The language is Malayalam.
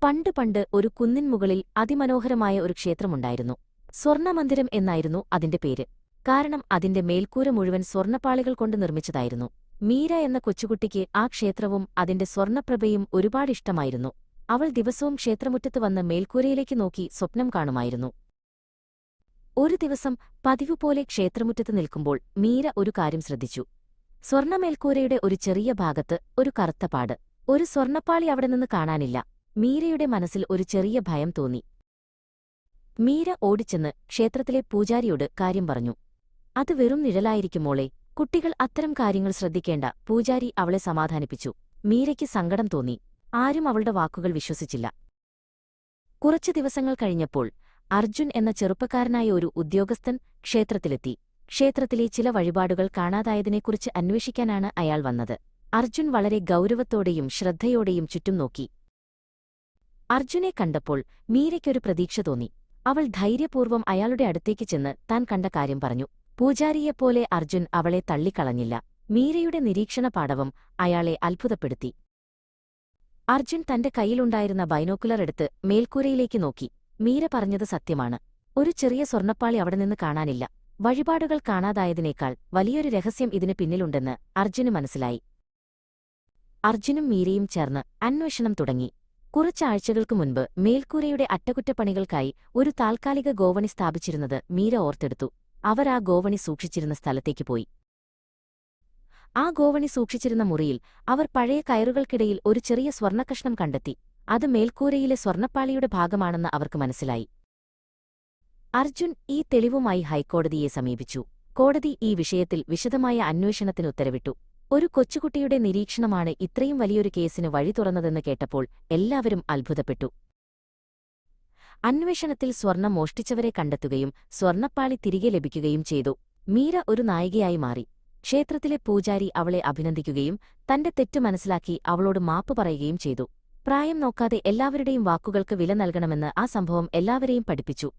പണ്ട് പണ്ട് ഒരു കുന്നിൻ മുകളിൽ അതിമനോഹരമായ ഒരു ക്ഷേത്രമുണ്ടായിരുന്നു. സ്വർണ്ണമന്ദിരം എന്നായിരുന്നു അതിന്റെ പേര്. കാരണം അതിന്റെ മേൽക്കൂര മുഴുവൻ സ്വർണ്ണപ്പാളികൾ കൊണ്ട് നിർമ്മിച്ചതായിരുന്നു. മീര എന്ന കൊച്ചുകുട്ടിക്ക് ആ ക്ഷേത്രവും അതിന്റെ സ്വർണ്ണപ്രഭയും ഒരുപാടിഷ്ടമായിരുന്നു. അവൾ ദിവസവും ക്ഷേത്രമുറ്റത്ത് വന്ന് മേൽക്കൂരയിലേക്ക് നോക്കി സ്വപ്നം കാണുമായിരുന്നു. ഒരു ദിവസം പതിവുപോലെ ക്ഷേത്രമുറ്റത്ത് നിൽക്കുമ്പോൾ മീര ഒരു കാര്യം ശ്രദ്ധിച്ചു. സ്വർണ്ണമേൽക്കൂരയുടെ ഒരു ചെറിയ ഭാഗത്ത് ഒരു കറുത്ത പാട്. ഒരു സ്വർണ്ണപ്പാളി അവിടെ നിന്ന് കാണാനില്ല. മീരയുടെ മനസ്സിൽ ഒരു ചെറിയ ഭയം തോന്നി. മീര ഓടിച്ചെന്ന് ക്ഷേത്രത്തിലെ പൂജാരിയോട് കാര്യം പറഞ്ഞു. അത് വെറും നിഴലായിരിക്കും മോളെ, കുട്ടികൾ അത്തരം കാര്യങ്ങൾ ശ്രദ്ധിക്കേണ്ട. പൂജാരി അവളെ സമാധാനിപ്പിച്ചു. മീരയ്ക്ക് സങ്കടം തോന്നി. ആരും അവളുടെ വാക്കുകൾ വിശ്വസിച്ചില്ല. കുറച്ചു ദിവസങ്ങൾ കഴിഞ്ഞപ്പോൾ അർജുൻ എന്ന ചെറുപ്പക്കാരനായ ഒരു ഉദ്യോഗസ്ഥൻ ക്ഷേത്രത്തിലെത്തി. ക്ഷേത്രത്തിലെ ചില വഴിപാടുകൾ കാണാതായതിനെക്കുറിച്ച് അന്വേഷിക്കാനാണ് അയാൾ വന്നത്. അർജുൻ വളരെ ഗൗരവത്തോടെയും ശ്രദ്ധയോടെയും ചുറ്റും നോക്കി. അർജുനെ കണ്ടപ്പോൾ മീരയ്ക്കൊരു പ്രതീക്ഷ തോന്നി. അവൾ ധൈര്യപൂർവ്വം അയാളുടെ അടുത്തേക്ക് ചെന്ന് താൻ കണ്ട കാര്യം പറഞ്ഞു. പൂജാരിയെപ്പോലെ അർജുൻ അവളെ തള്ളിക്കളഞ്ഞില്ല. മീരയുടെ നിരീക്ഷണ പാടവം അയാളെ അത്ഭുതപ്പെടുത്തി. അർജുൻ തന്റെ കയ്യിലുണ്ടായിരുന്ന ബൈനോക്കുലർ എടുത്ത് മേൽക്കൂരയിലേക്ക് നോക്കി. മീര പറഞ്ഞത് സത്യമാണ്. ഒരു ചെറിയ സ്വർണ്ണപ്പാളി അവിടെ നിന്ന് കാണാനില്ല. വഴിപാടുകൾ കാണാതായതിനേക്കാൾ വലിയൊരു രഹസ്യം ഇതിന് പിന്നിലുണ്ടെന്ന് അർജുന് മനസ്സിലായി. അർജുനും മീരയും ചേർന്ന് അന്വേഷണം തുടങ്ങി. കുറച്ചാഴ്ചകൾക്കു മുൻപ് മേൽക്കൂരയുടെ അറ്റകുറ്റപ്പണികൾക്കായി ഒരു താൽക്കാലിക ഗോവണി സ്ഥാപിച്ചിരുന്നത് മീര ഓർത്തെടുത്തു. അവർ ആ ഗോവണി സൂക്ഷിച്ചിരുന്ന സ്ഥലത്തേക്ക് പോയി. ആ ഗോവണി സൂക്ഷിച്ചിരുന്ന മുറിയിൽ അവർ പഴയ കയറുകൾക്കിടയിൽ ഒരു ചെറിയ സ്വർണ്ണക്കഷ്ണം കണ്ടെത്തി. അത് മേൽക്കൂരയിലെ സ്വർണ്ണപ്പാളിയുടെ ഭാഗമാണെന്ന് അവർക്ക് മനസ്സിലായി. അർജുൻ ഈ തെളിവുമായി ഹൈക്കോടതിയെ സമീപിച്ചു. കോടതി ഈ വിഷയത്തിൽ വിശദമായ അന്വേഷണത്തിന് ഉത്തരവിട്ടു. ഒരു കൊച്ചുകുട്ടിയുടെ നിരീക്ഷണമാണ് ഇത്രയും വലിയൊരു കേസിന് വഴി തുറന്നതെന്ന് കേട്ടപ്പോൾ എല്ലാവരും അത്ഭുതപ്പെട്ടു. അന്വേഷണത്തിൽ സ്വർണം മോഷ്ടിച്ചവരെ കണ്ടെത്തുകയും സ്വർണ്ണപ്പാളി തിരികെ ലഭിക്കുകയും ചെയ്തു. മീര ഒരു നായികയായി മാറി. ക്ഷേത്രത്തിലെ പൂജാരി അവളെ അഭിനന്ദിക്കുകയും തന്റെ തെറ്റ് മനസ്സിലാക്കി അവളോട് മാപ്പ് പറയുകയും ചെയ്തു. പ്രായം നോക്കാതെ എല്ലാവരുടെയും വാക്കുകൾക്ക് വില നൽകണമെന്ന് ആ സംഭവം എല്ലാവരെയും പഠിപ്പിച്ചു.